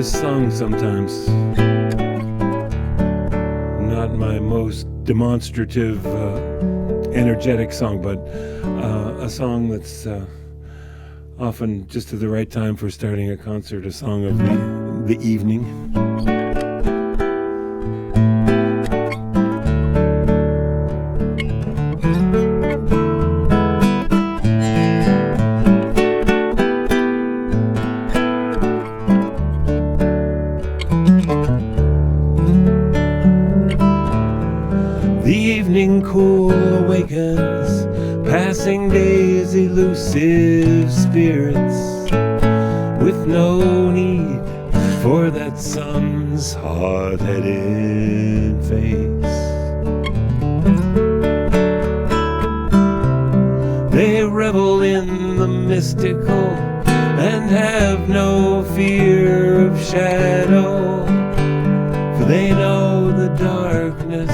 song sometimes. Not my most demonstrative, energetic song, but a song that's often just at the right time for starting a concert, a song of the evening. The evening cool awakens passing days, elusive spirits, with no need for that sun's hot-headed face. They revel in the mystical and have no fear of shadow, for they know the darkness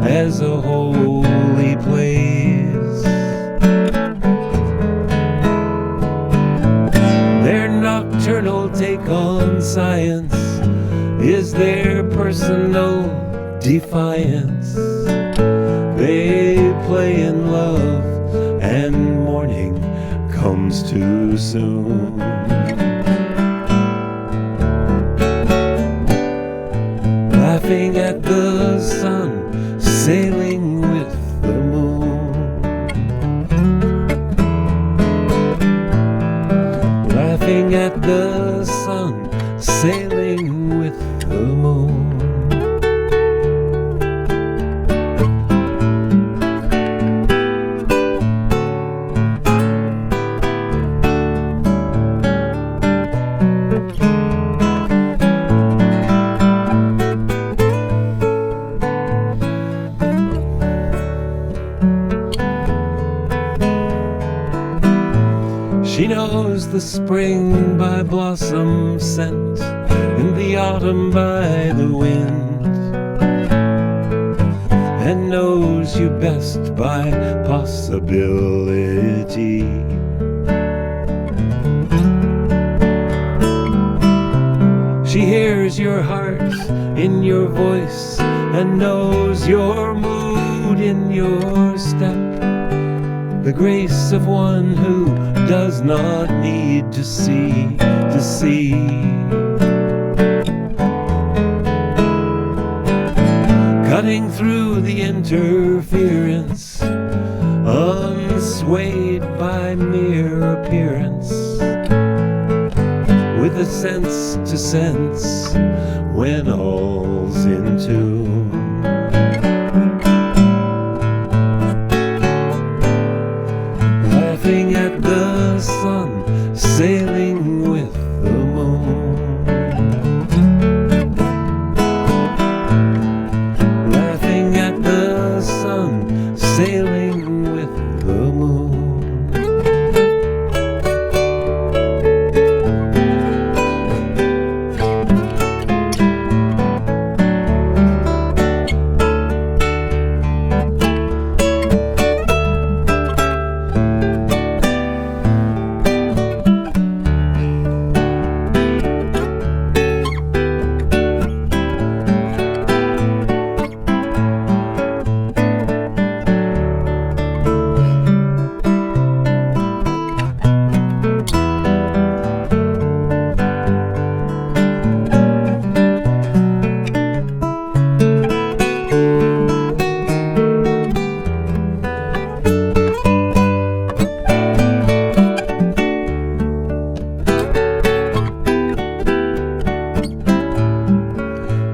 as a holy place. Their nocturnal take on science is their personal defiance. They play in love and morning comes too soon. Laughing at the sun, sailing with the moon. Laughing at the sun, sailing with the moon. She knows the spring by blossom scent, and the autumn by the wind, and knows you best by possibility. She hears your heart in your voice and knows your mood in your step, the grace of one who does not need to see, to see. Cutting through the interference, unswayed by mere appearance, with a sense to sense when all's in tune. Laughing at the sun, sailing with the moon. Laughing at the sun, sailing with the moon.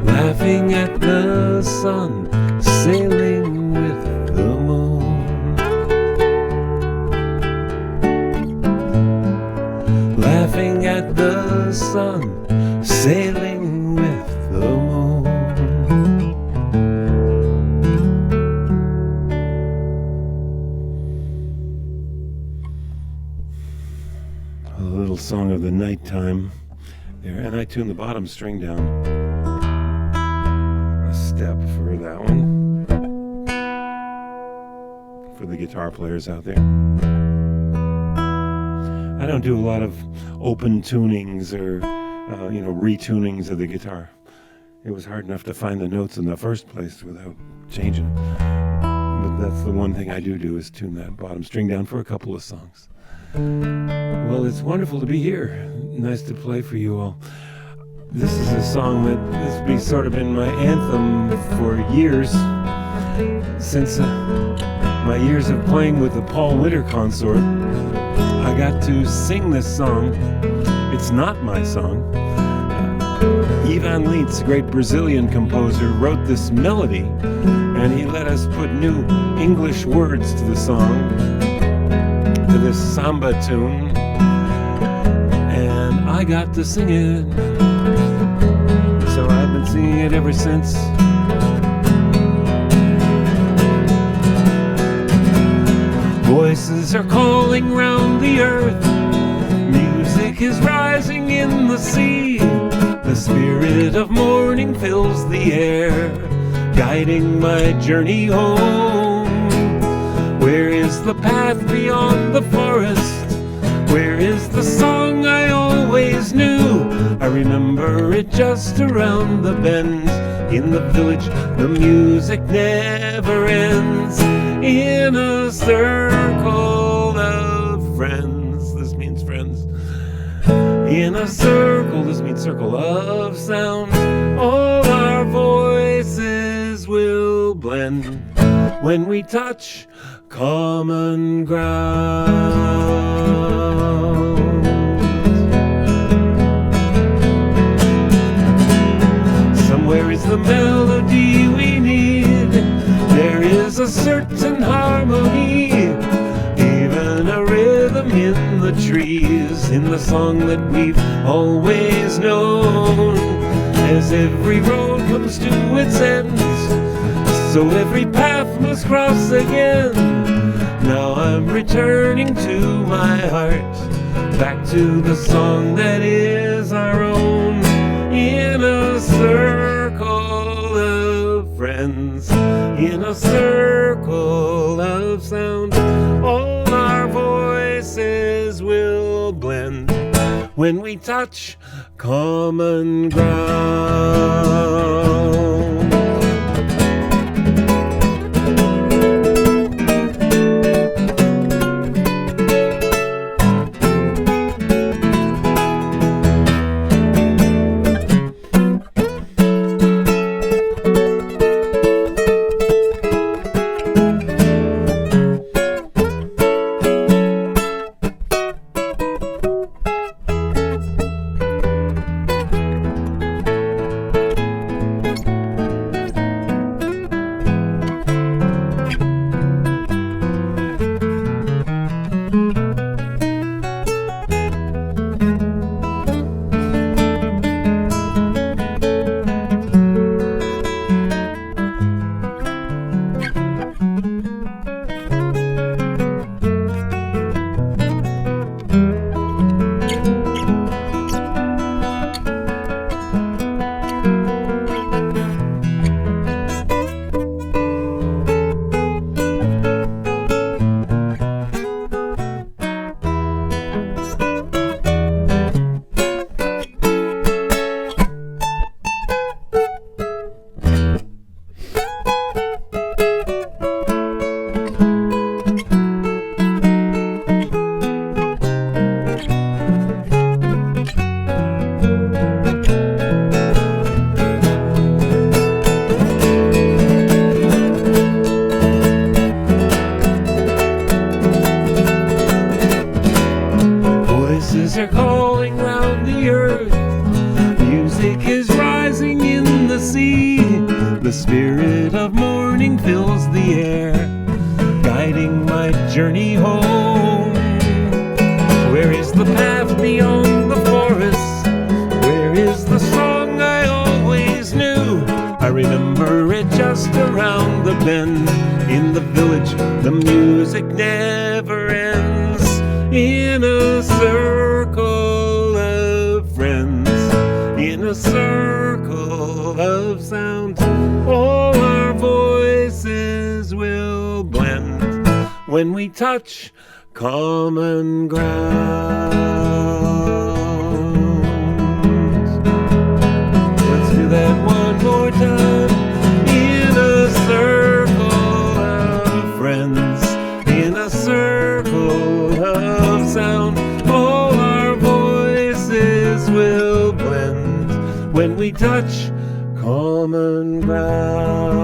Laughing at the sun, sailing with the moon. Laughing at the sun, sailing with the moon. A little song of the nighttime there, and I tuned the bottom string down step for that one, for the guitar players out there. I don't do a lot of open tunings or retunings of the guitar. It was hard enough to find the notes in the first place without changing. But that's the one thing I do is tune that bottom string down for a couple of songs. Well, it's wonderful to be here. Nice to play for you all. This is a song that has sort of been my anthem for years, since my years of playing with the Paul Winter Consort. I got to sing this song. It's not my song. Ivan Lins, a great Brazilian composer, wrote this melody, and he let us put new English words to the song, to this samba tune, and I got to sing it. So I've been singing it ever since. Voices are calling round the earth. Music is rising in the sea. The spirit of morning fills the air, guiding my journey home. Where is the path beyond the forest? Where is the song I always knew? I remember it just around the bend. In the village, the music never ends. In a circle of friends. This means friends. In a circle, this means circle of sound. All our voices will blend when we touch common ground. Somewhere is the melody we need. There is a certain harmony, even a rhythm in the trees, in the song that we've always known. As every road comes to its end, so every path must cross again. Now I'm returning to my heart, back to the song that is our own. In a circle of friends, in a circle of sound, all our voices will blend when we touch common ground. Are calling round the earth. Music is rising in the sea. The spirit of morning fills the air, guiding my journey home. Where is the path beyond the forest? Where is the song I always knew? I remember it just around the bend. In the village, the music never ends. In a circle of friends, in a circle of sound, all our voices will blend when we touch common ground. common ground.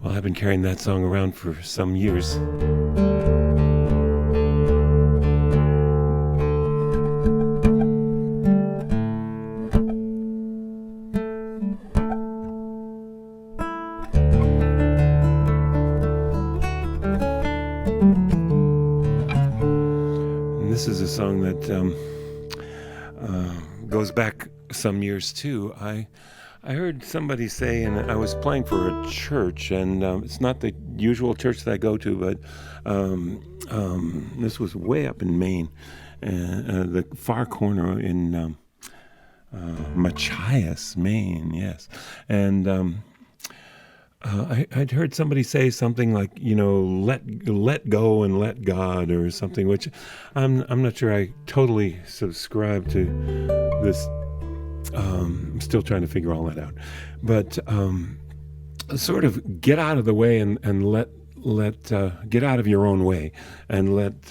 Well, I've been carrying that song around for some years. And this is a song that goes back some years too. I heard somebody say, and I was playing for a church, and it's not the usual church that I go to, but this was way up in Maine, the far corner in Machias, Maine, yes. And I'd heard somebody say something like, let go and let God, or something, which I'm not sure I totally subscribe to this. I'm still trying to figure all that out, but sort of get out of the way and let get out of your own way and let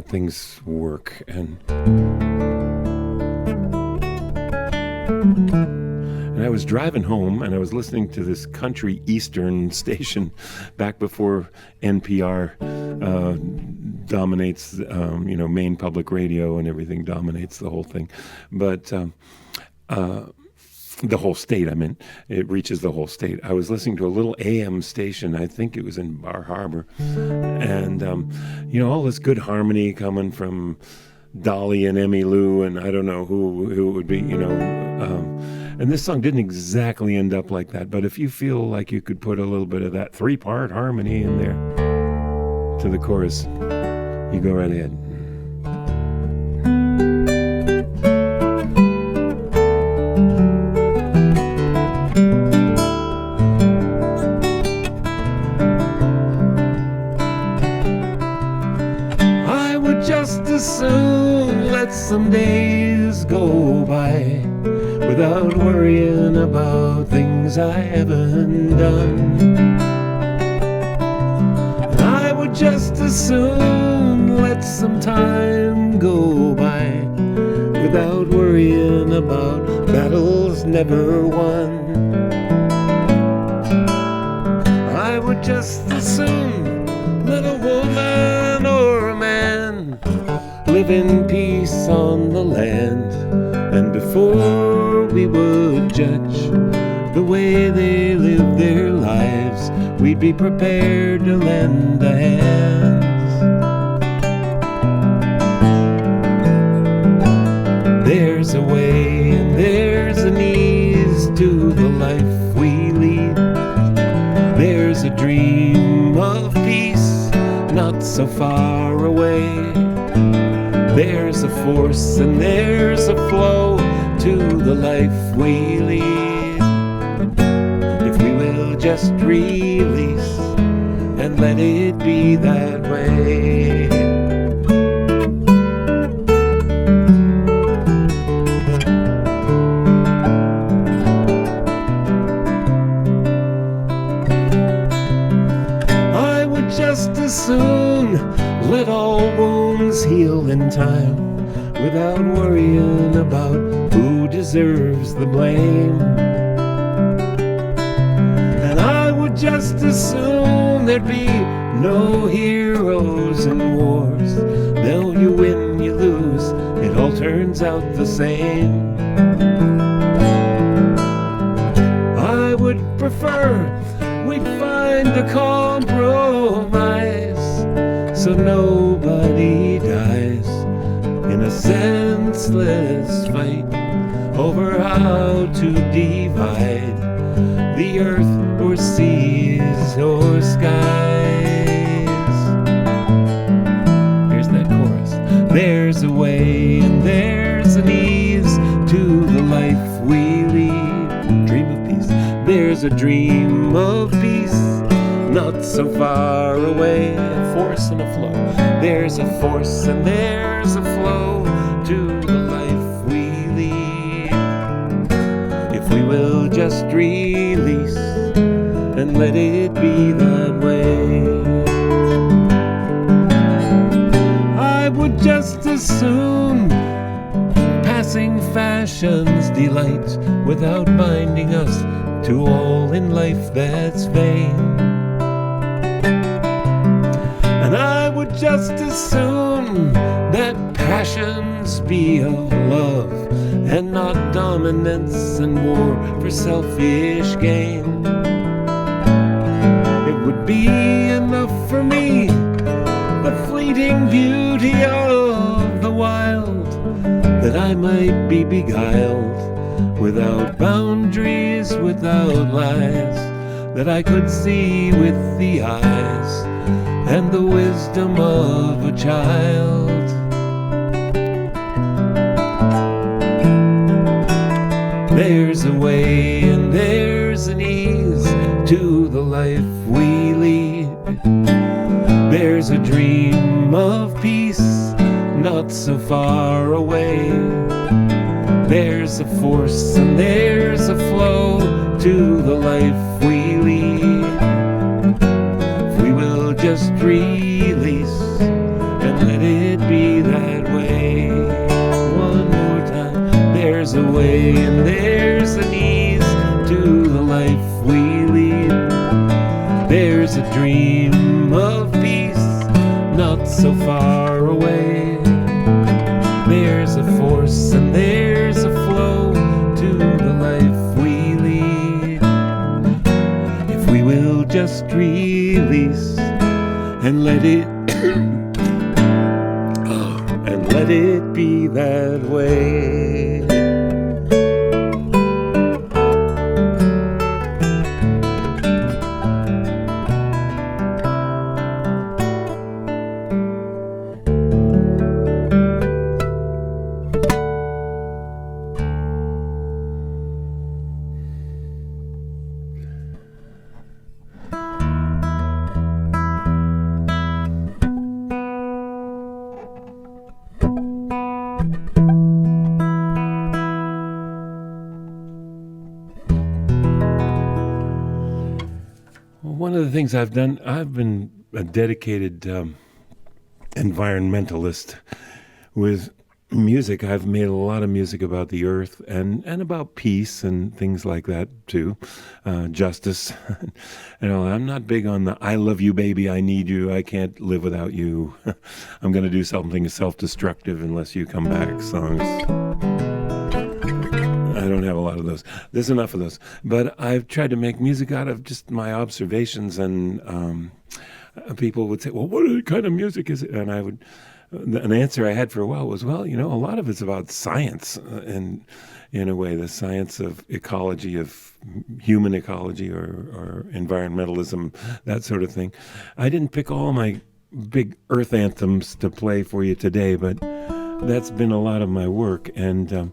things work. And I was driving home and I was listening to this country Eastern station back before NPR dominates, Maine Public Radio and everything dominates the whole thing, but. The whole state, it reaches the whole state. I was listening to a little AM station, I think it was in Bar Harbor, and, all this good harmony coming from Dolly and Emmy Lou, and I don't know who it would be, and this song didn't exactly end up like that, but if you feel like you could put a little bit of that 3-part harmony in there to the chorus, you go right ahead. Just as soon let some days go by without worrying about things I haven't done. And I would just as soon let some time go by without worrying about battles never won. I would just as soon let a woman or a man live in peace on the land, and before we would judge the way they live their lives, we'd be prepared to lend a hand. There's a way and there's an ease to the life we lead. There's a dream of peace not so far away. There's a force and there's a flow to the life we lead, if we will just release and let it be that way. I would just as soon let all wounds heal in time without worrying about who deserves the blame. And I would just as soon there'd be no heroes in wars. Though you win, you lose, it all turns out the same. I would prefer we'd find a compromise so nobody dies in a senseless fight over how to divide the earth or seas or skies. Here's that chorus. There's a way and there's an ease to the life we lead. Dream of peace. There's a dream of peace not so far away. A force and a flow. There's a force and there's a flow to the life we lead. If we will just release and let it be that way. I would just as soon passing fashion's delight without binding us to all in life that's vain. And I would just as soon that passions be of love and not dominance and war for selfish gain. It would be enough for me, the fleeting beauty of the wild, that I might be beguiled without boundaries, without lies, that I could see with the eyes and the wisdom of a child. There's a way and there's an ease to the life we lead. There's a dream of peace not so far away. There's a force and there's a flow to the life we lead. If we will just release and let it be that way. One more time. There's a way and there's an ease to the life we lead. There's a dream of peace not so far away. There's a force and there's a flow to the life we lead. If we will just release and let it and let it be that way. One of the things I've done, I've been a dedicated environmentalist with music. I've made a lot of music about the earth and about peace and things like that too, justice. I'm not big on the "I love you, baby, I need you, I can't live without you, I'm going to do something self-destructive unless you come back" songs. I don't have a lot of those. There's enough of those. But I've tried to make music out of just my observations, and people would say, well, what kind of music is it? And an answer I had for a while was, well, a lot of it's about science, and in a way, the science of ecology, of human ecology or environmentalism, that sort of thing. I didn't pick all my big earth anthems to play for you today, but that's been a lot of my work. And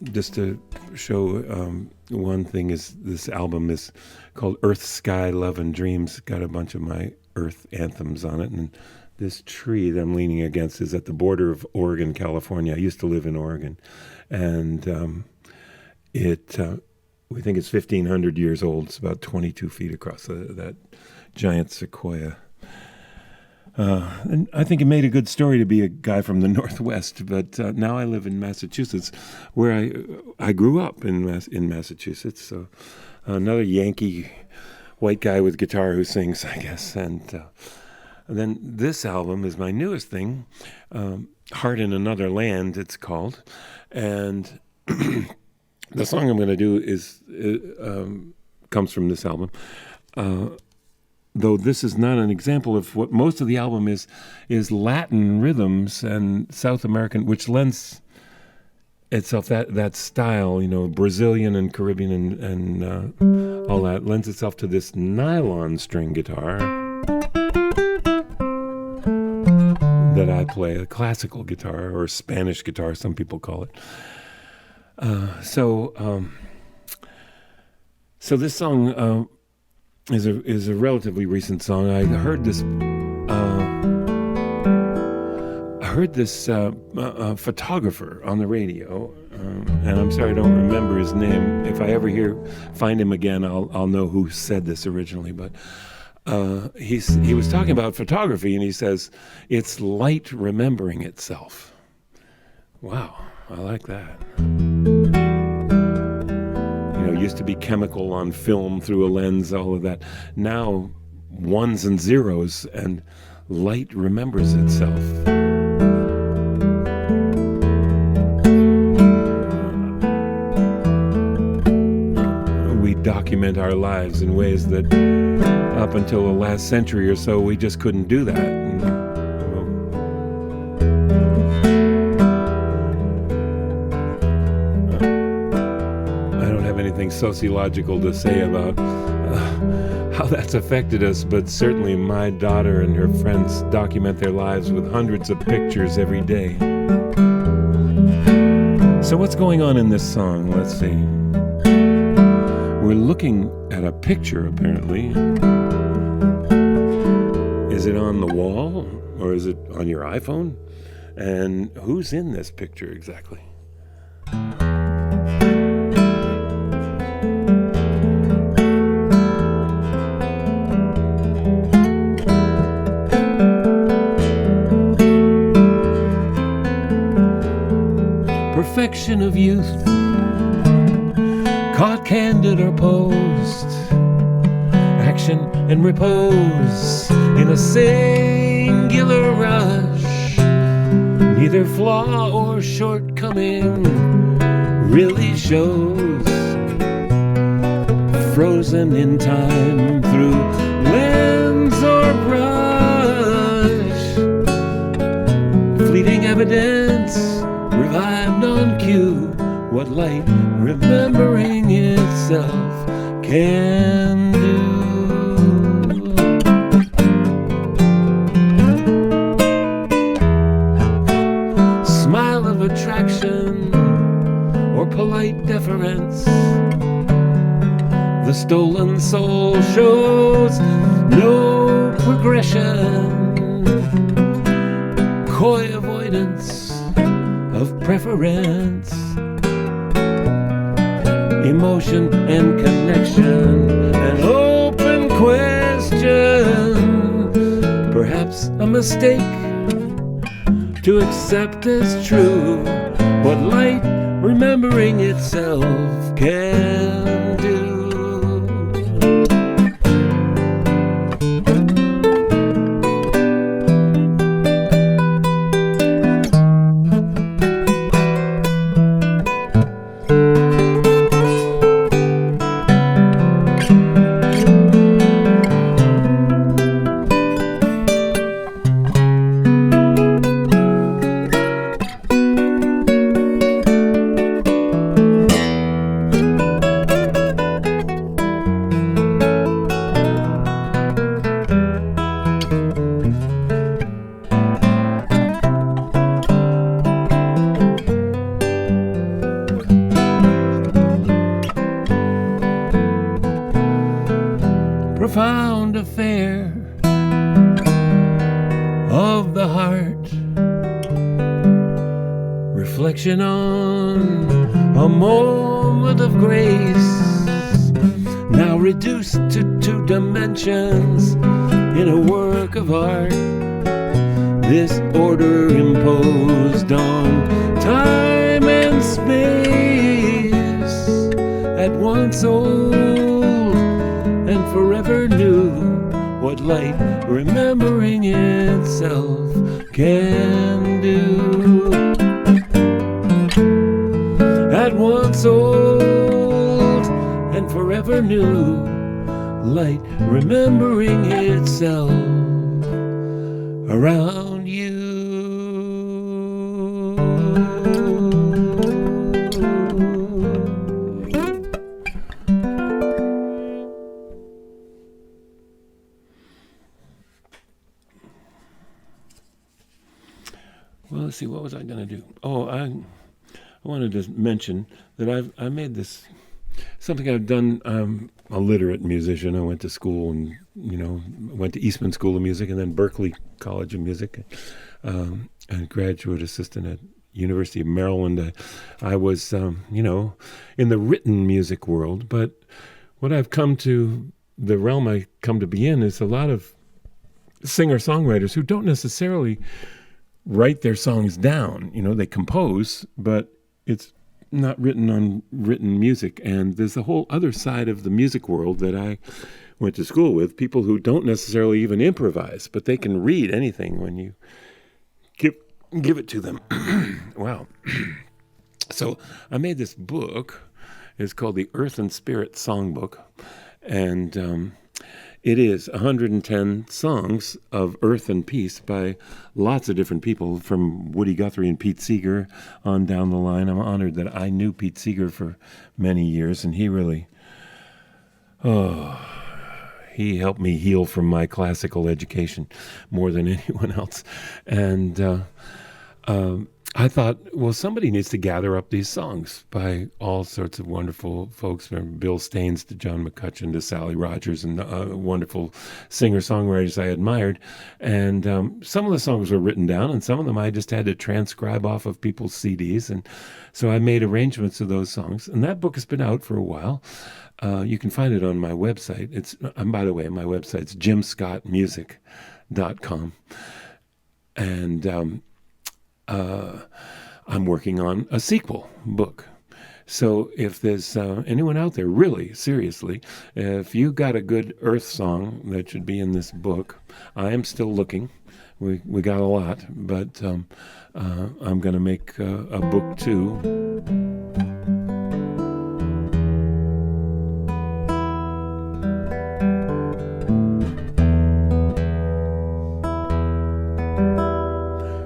just to show one thing is this album is called Earth, Sky, Love, and Dreams. Got a bunch of my earth anthems on it. And this tree that I'm leaning against is at the border of Oregon, California. I used to live in Oregon. And we think it's 1,500 years old. It's about 22 feet across, that giant sequoia. And I think it made a good story to be a guy from the Northwest, but now I live in Massachusetts, where I grew up in Massachusetts. So another Yankee white guy with guitar who sings, I guess. And then this album is my newest thing, Heart in Another Land, it's called. And the song I'm going to do comes from this album. Though this is not an example of what most of the album is Latin rhythms and South American, which lends itself, that style, Brazilian and Caribbean and all that, lends itself to this nylon string guitar that I play, a classical guitar or Spanish guitar, some people call it. So this song is a relatively recent song. I heard this. Photographer on the radio, and I'm sorry I don't remember his name. If I ever find him again, I'll know who said this originally. But he was talking about photography, and he says it's light remembering itself. Wow, I like that. It used to be chemical on film through a lens, all of that. Now, ones and zeros, and light remembers itself. We document our lives in ways that up until the last century or so, we just couldn't do that. Sociological to say about how that's affected us, but certainly my daughter and her friends document their lives with hundreds of pictures every day. So what's going on in this song? Let's see. We're looking at a picture, apparently. Is it on the wall or is it on your iPhone? And who's in this picture exactly? Perfection of youth, caught candid or posed, action and repose in a singular rush. Neither flaw or shortcoming really shows, frozen in time through lens or brush. Fleeting evidence revived on cue, what light remembering itself can do. Smile of attraction or polite deference, the stolen soul shows no progression. Coy avoidance of preference, emotion and connection, an open question, perhaps a mistake to accept as true what light remembering itself can do. Profound affair of the heart, reflection on a moment of grace, now reduced to 2 dimensions in a work of art. This order imposed on time and space, at once old and forever new, what light remembering itself can do. At once old and forever new, light remembering itself around you. Well, let's see, what was I going to do? Oh, I wanted to mention that I made this something I've done. I'm a literate musician. I went to school and, went to Eastman School of Music and then Berklee College of Music, and graduate assistant at University of Maryland. I was, in the written music world, but what I've come to, the realm I come to be in, is a lot of singer-songwriters who don't necessarily write their songs down. They compose, but it's not written on written music. And there's a whole other side of the music world that I went to school with, people who don't necessarily even improvise, but they can read anything when you give it to them. Wow. So I made this book. It's called the Earth and Spirit Songbook. And it is 110 songs of earth and peace by lots of different people, from Woody Guthrie and Pete Seeger on down the line. I'm honored that I knew Pete Seeger for many years, and he really, he helped me heal from my classical education more than anyone else. And I thought, well, somebody needs to gather up these songs by all sorts of wonderful folks, from Bill Staines to John McCutcheon to Sally Rogers, and wonderful singer-songwriters I admired. And some of the songs were written down, and some of them I just had to transcribe off of people's CDs. And so I made arrangements of those songs. And that book has been out for a while. You can find it on my website. By the way, my website's jimscottmusic.com. And I'm working on a sequel book. So if there's anyone out there, really, seriously, if you got a good Earth song that should be in this book, I am still looking. We got a lot, but I'm going to make a book too.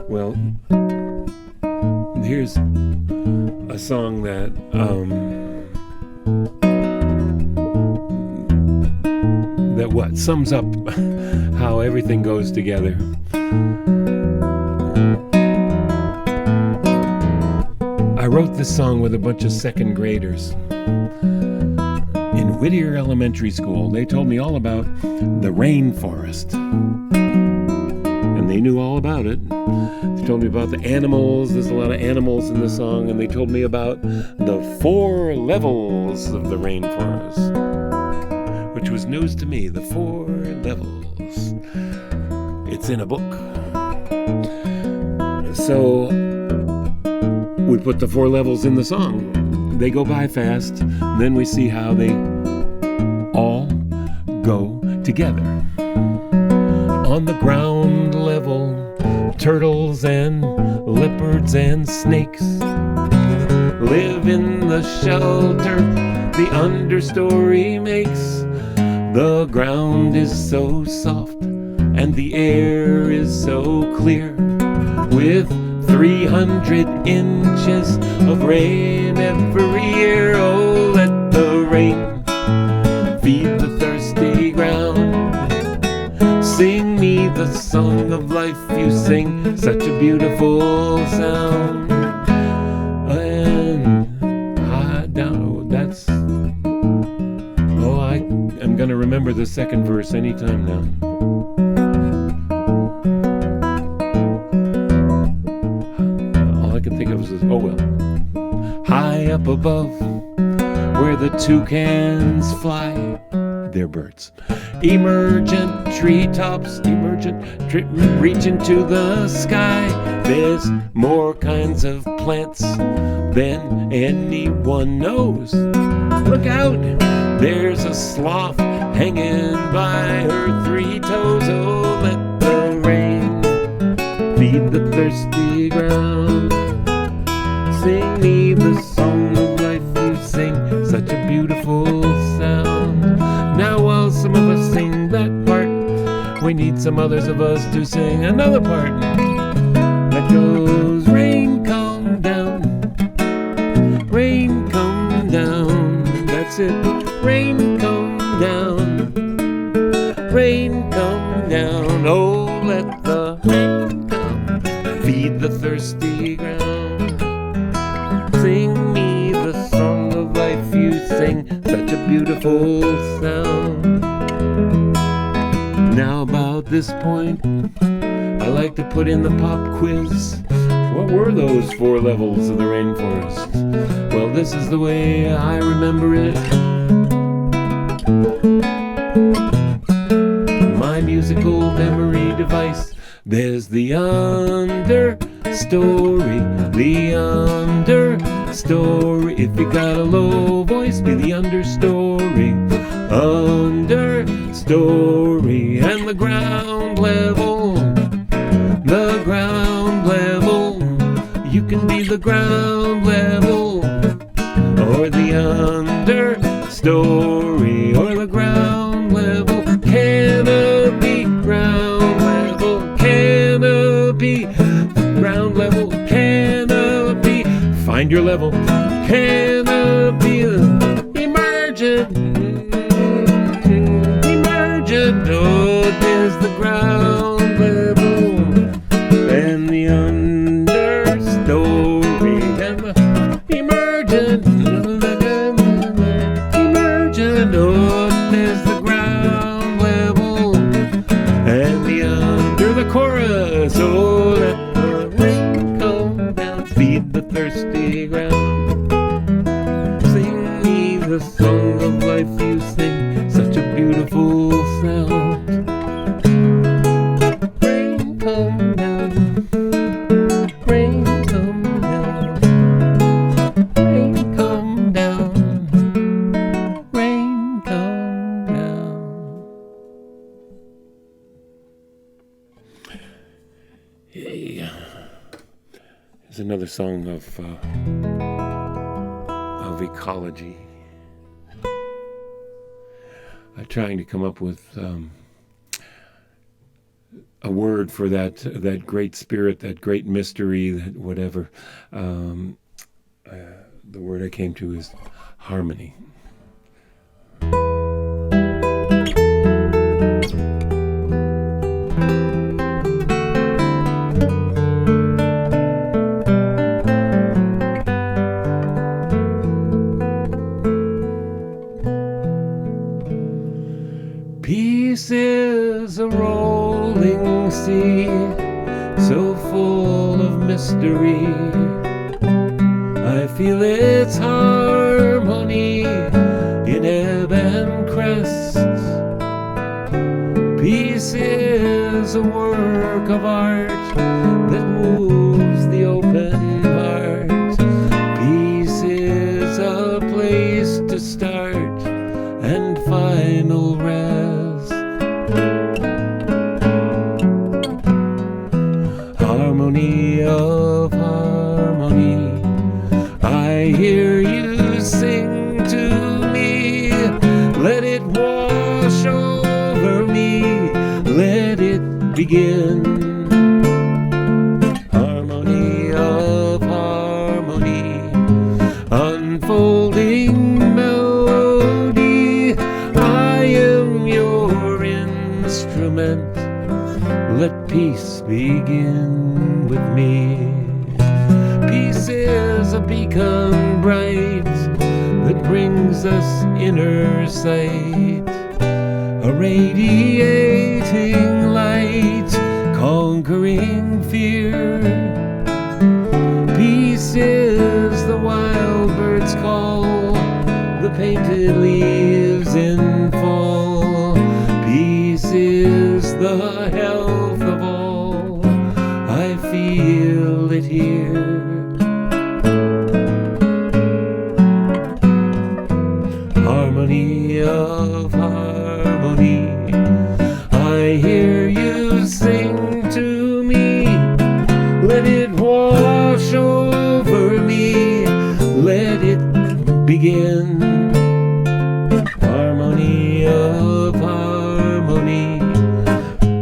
Well, here's a song that sums up how everything goes together. I wrote this song with a bunch of second graders in Whittier Elementary School. They told me all about the rainforest, and they knew all about it. They told me about the animals. There's a lot of animals in the song. And they told me about the 4 levels of the rainforest, which was news to me. The 4 levels. It's in a book. So we put the 4 levels in the song. They go by fast. Then we see how they all go together. On the ground level, turtles and leopards and snakes live in the shelter the understory makes. The ground is so soft and the air is so clear, with 300 inches of rain every year. Oh, let the rain feed the thirsty ground. Sing me the song of life you sing, such a beautiful sound. And I'm gonna remember the second verse anytime now. All I can think of is, high up above, where the toucans fly, they're birds. Emergent treetops, reach into the sky. There's more kinds of plants than anyone knows. Look out, there's a sloth hanging by her 3 toes. Oh, let the rain feed the thirsty ground. Sing me the song of life you sing, such a beautiful sound. Now while some of us sing that part, we need some others of us to sing another part that goes, rain come down, rain come down. That's it, rain come down, rain come down. Oh, let the rain come, feed the thirsty ground. Sing me the song of life you sing, beautiful sound. Now about this point, I like to put in the pop quiz. What were those 4 levels of the rainforest? Well, this is the way I remember it. My musical memory device. There's the understory, the understory. If you got a low voice, be the understory. Understory. And the ground level, the ground level. You can be the ground level, or the understory, or the ground level. Canopy, ground level, canopy, ground level, canopy. Find your level, canopy, emergent, emergent. Oh, there's the ground level, and the understory, and the emergent, emergent. Oh, there's the ground level, and the under, the chorus. Oh, let the rain come down, feed the thirsty ground. Sing me the song of life you sing, such a beautiful sound. Rain come down, rain come down, rain come down, rain come down. Yeah. Here's another song of ecology. I'm trying to come up with a word for that great spirit, that great mystery, that whatever. The word I came to is harmony. Peace is a rolling sea, so full of mystery. I feel its harmony in ebb and crest. Peace is a work of art that moves the open heart. Peace is a place to start and final rest. Harmony of harmony, I hear you sing to me. Let it wash over me, let it begin. Harmony of harmony, unfolding melody. I am your instrument, let peace begin with me. Peace is a beacon bright that brings us inner sight, a radiating light, conquering fear. Peace is the wild bird's call, the painted leaves in fall. Peace is the health of all, I feel it here. Harmony of harmony, I hear you sing to me. Let it wash over me, let it begin. Harmony of harmony,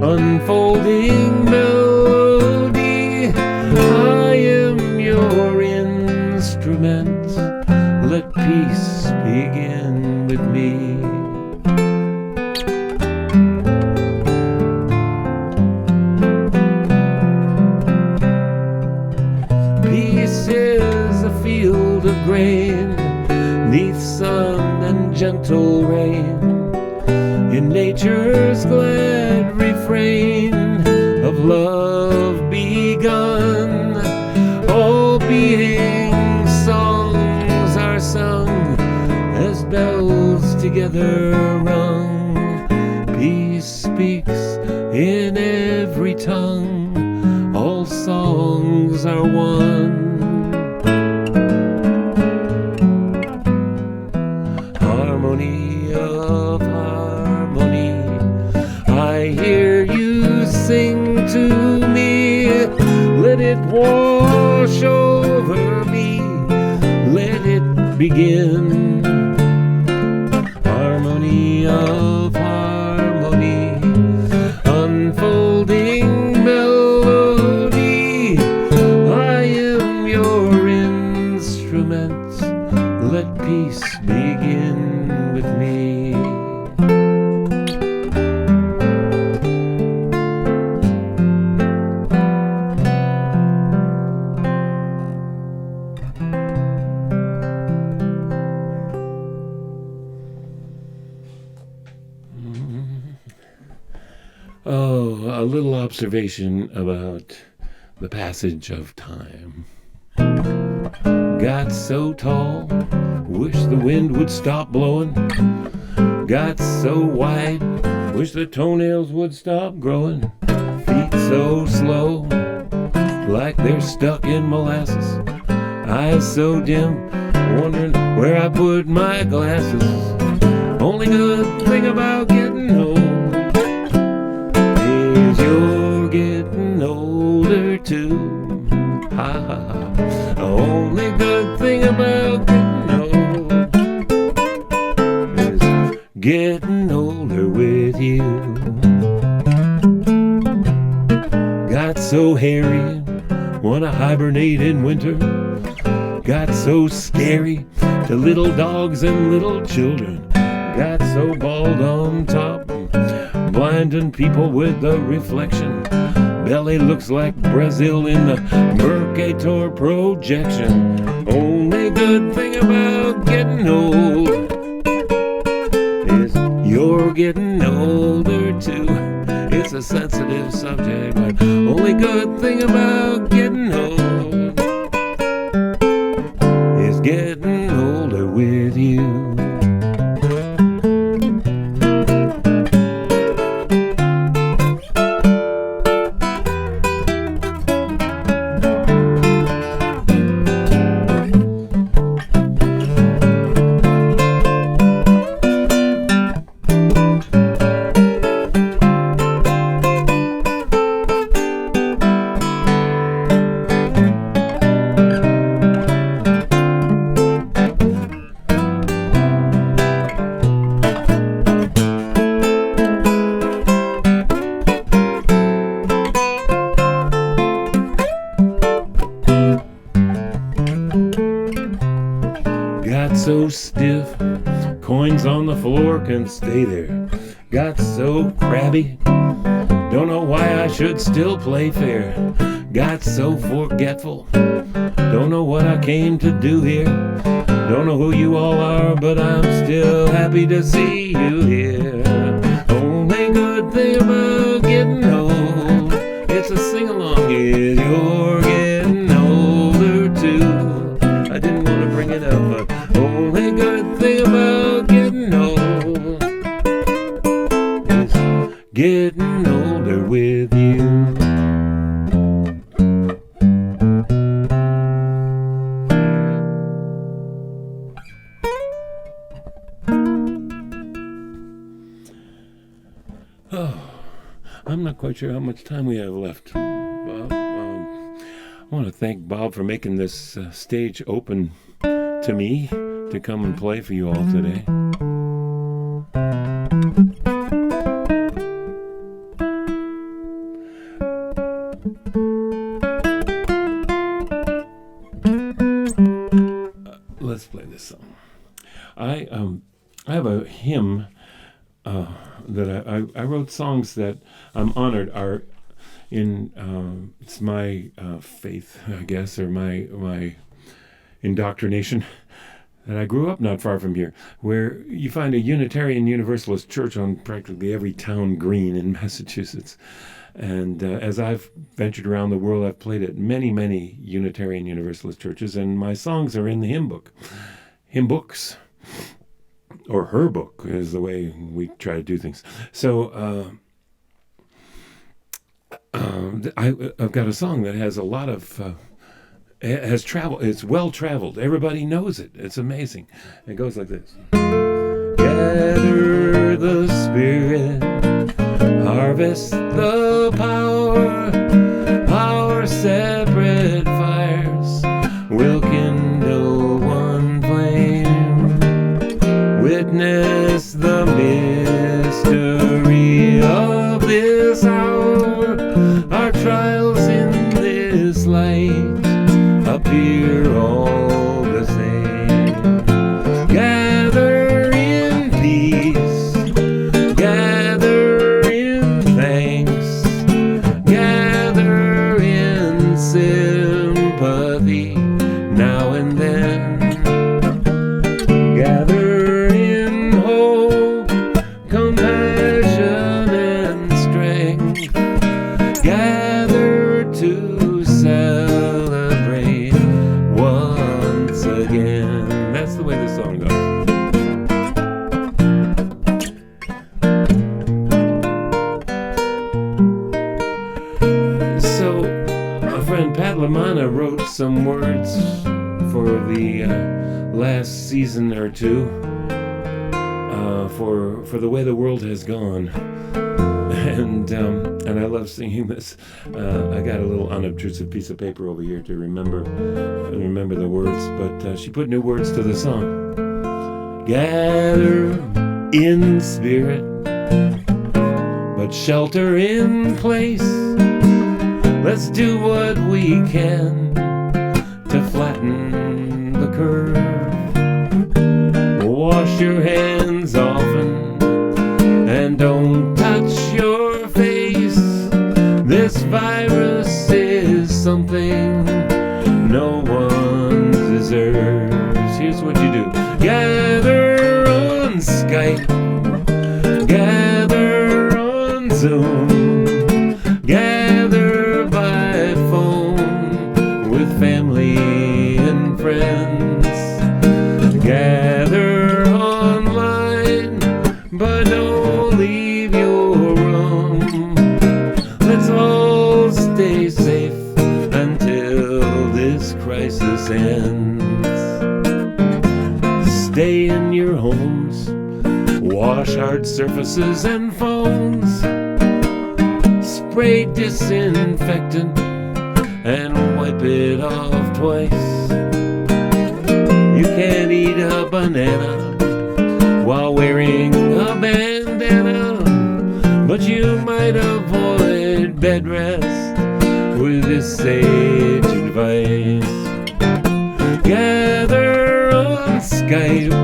unfolding melody. I am your instrument, let peace begin with me. refrain of love begun. All being songs are sung as bells together rung. Peace speaks in every tongue, all songs are one. Harmony of harmony, I hear you sing to me. Let it wash over me, let it begin. Harmony of harmony, unfolding melody. I am your instrument, let peace begin with me. Oh, a little observation about the passage of time. Got so tall, wish the wind would stop blowing. Got so wide, wish the toenails would stop growing. Feet so slow, like they're stuck in molasses. Eyes so dim, wondering where I put my glasses. Only good thing about getting old is you're getting older too. Ha ha ha. The only good thing about getting old is getting older with you. Got so hairy, wanna hibernate in winter. Got so scary to little dogs and little children. Got so bald on top, blinding people with the reflection. Belly looks like Brazil in the Mercator projection. Only good thing about getting old is you're getting older too. It's a sensitive subject, but only good thing about getting old is getting older with you. Got so stiff, coins on the floor can stay there. Got so crabby, don't know why I should still play fair. Got so forgetful, don't know what I came to do here. Don't know who you all are, but I'm still happy to see you here. Only good thing about getting old, it's a sing-along, is you're getting older too. I didn't want to bring it up, but only good thing about getting old is getting older with you. Oh, I'm not quite sure how much time we have left. I want to thank Bob for making this stage open to me to come and play for you all today. Let's play this song. I have a hymn that I wrote songs that I'm honored are in it's my faith, I guess, or my indoctrination And I grew up not far from here, where you find a Unitarian Universalist church on practically every town green in Massachusetts. And as I've ventured around the world, I've played at many, many Unitarian Universalist churches, and my songs are in the hymn book. Hymn books, or her book, is the way we try to do things. So I've got a song that has a lot of... has traveled. It's well traveled. Everybody knows it. It's amazing. It goes like this. Gather the Spirit, harvest the power. Our separate fires will kindle one flame. Witness the mystery of this hour. Our trials in this light appear all the same. Gather in peace, gather in thanks, gather in sympathy now and then. Gather in hope, compassion and strength. Gather to celebrate once again. That's the way this song goes. So, my friend Pat LaManna wrote some words for the last season or two for the way the world has gone. And I love singing this. I got a little unobtrusive piece of paper over here to remember the words, but she put new words to the song. Gather in spirit, but shelter in place. Let's do what we can to flatten the curve. Wash your hands often and don't touch your face. This virus is something no one deserves. Here's what you do. Gather on Skype, gather on Zoom, gather by phone with family and friends. Gather online, but don't leave your room. Let's all stay safe until this crisis ends. Stay in your homes, wash hard surfaces and phones, spray disinfectant and wipe it off twice. You can't eat a banana while wearing a bandana, but you might avoid bed rest with this sage advice. Gather on Skype,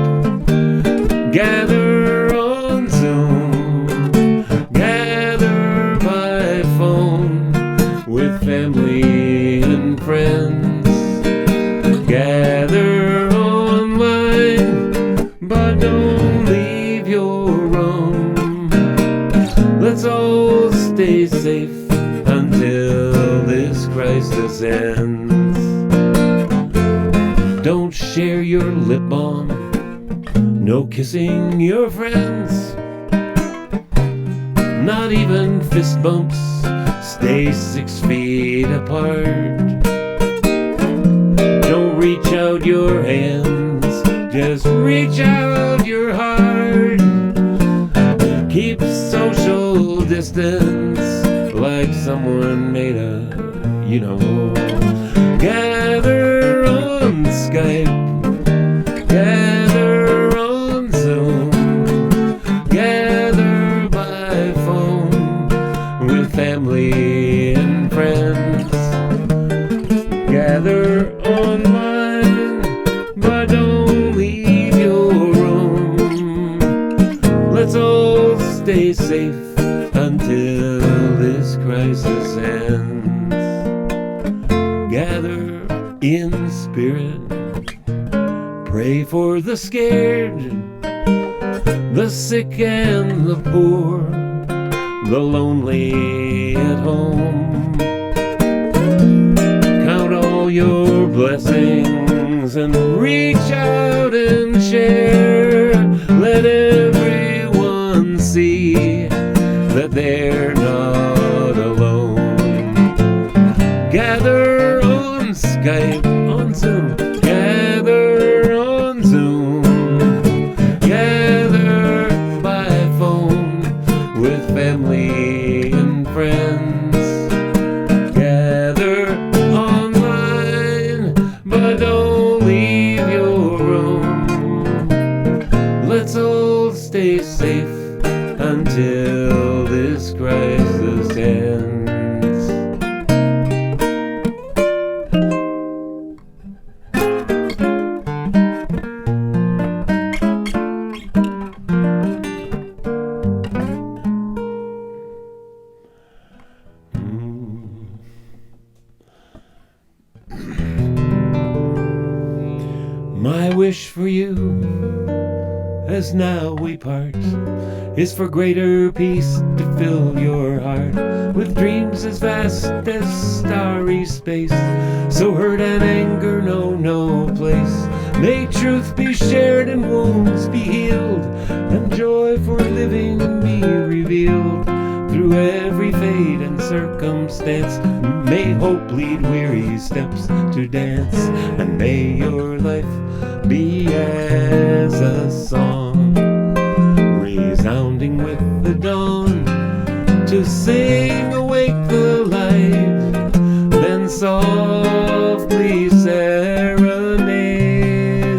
gather on Zoom, gather by phone with family and friends. Gather online, but don't leave your room. Let's all stay safe until this crisis ends. Don't share your lip balm, no kissing your friends, not even fist bumps. Stay 6 feet apart. Don't reach out your hands, just reach out your heart. Keep social distance like someone made a, Gather on Skype, gather on Zoom, gather by phone with family and friends. Gather online, but don't leave your room. Let's all stay safe until this crisis ends. Gather in spirit, pray Pray for the scared, the sick and the poor, the lonely at home. Count all your blessings and reach out and share. Let everyone see that they're not alone. Gather on Skype, on Zoom, gather on Zoom, gather by phone with family and friends. Gather online, but don't leave your room. Let's all stay safe until this crisis ends. My wish for you, as now we part, is for greater peace to fill your heart with dreams as vast as starry space. So hurt and anger know no place. May truth be shared and wounds be healed, and joy for living be revealed through every fate and circumstance. May hope lead weary steps to dance, and may your life be as a song, resounding with the dawn, to sing awake the light, then softly serenade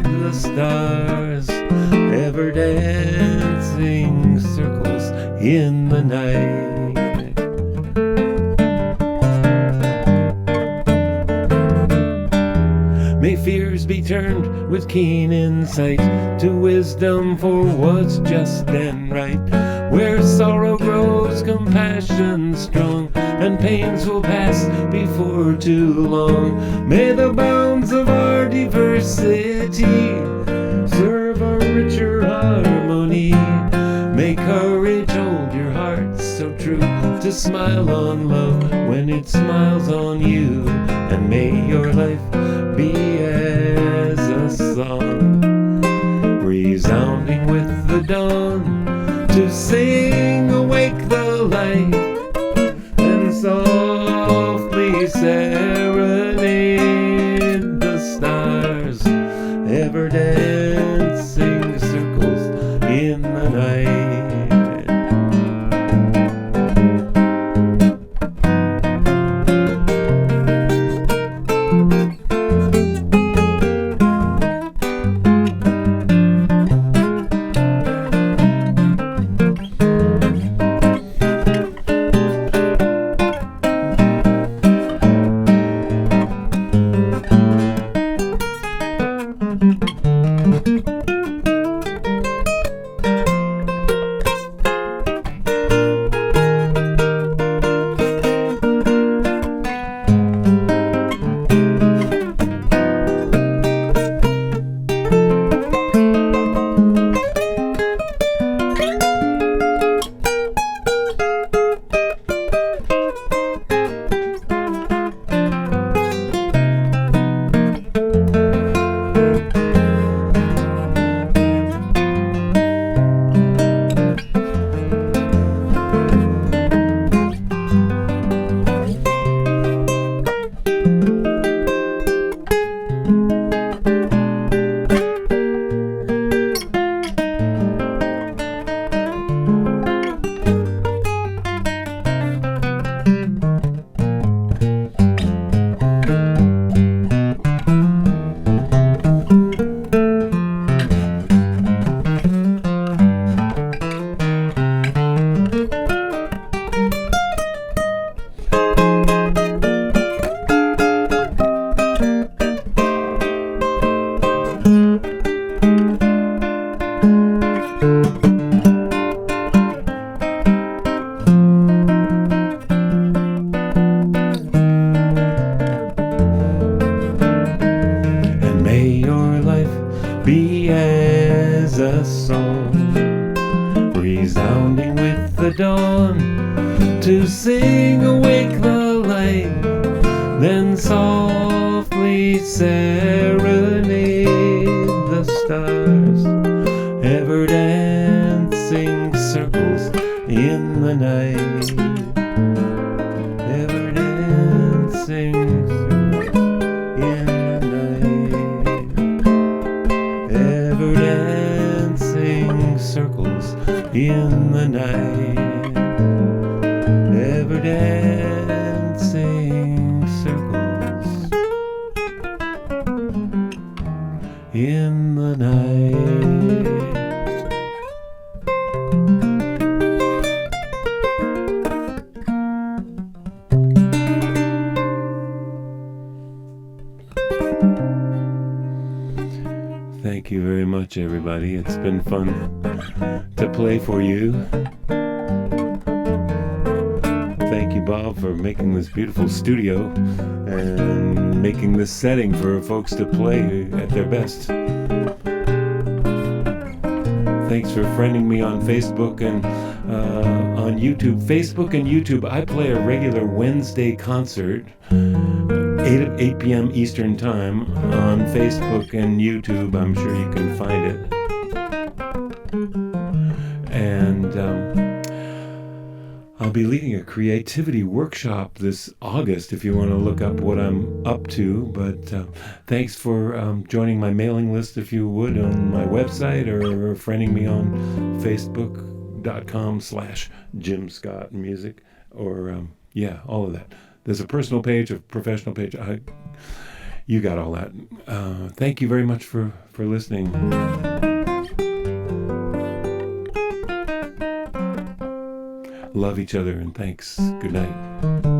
the stars, ever dancing circles in the night. May fears be turned with keen insight to wisdom for what's just and right. Where sorrow grows, compassion strong, and pains will pass before too long. May the bounds of our diversity serve a richer harmony. May courage hold your heart so true to smile on love when it smiles on you. And may your life be as a song, resounding with the dawn, to sing awake the light, and softly serenade the stars, ever dancing circles in the night. Keeping awake the light, then softly serenade the stars, ever dancing circles in the night, ever dancing circles in the night, ever dancing circles in the night, ever dancing circles in the night. Thank you very much, everybody. It's been fun to play for you. Thank you, Bob, for making this beautiful studio and making this setting for folks to play at their best. Thanks for friending me on Facebook and on YouTube. Facebook and YouTube, I play a regular Wednesday concert, 8 p.m. Eastern Time on Facebook and YouTube. I'm sure you can find it. And I'll be leading a creativity workshop this August if you want to look up what I'm up to. But thanks for joining my mailing list, if you would, on my website, or friending me on Facebook.com/Jim Scott Music, or all of that. There's a personal page, a professional page. You got all that. Thank you very much for listening. Love each other, and thanks. Good night.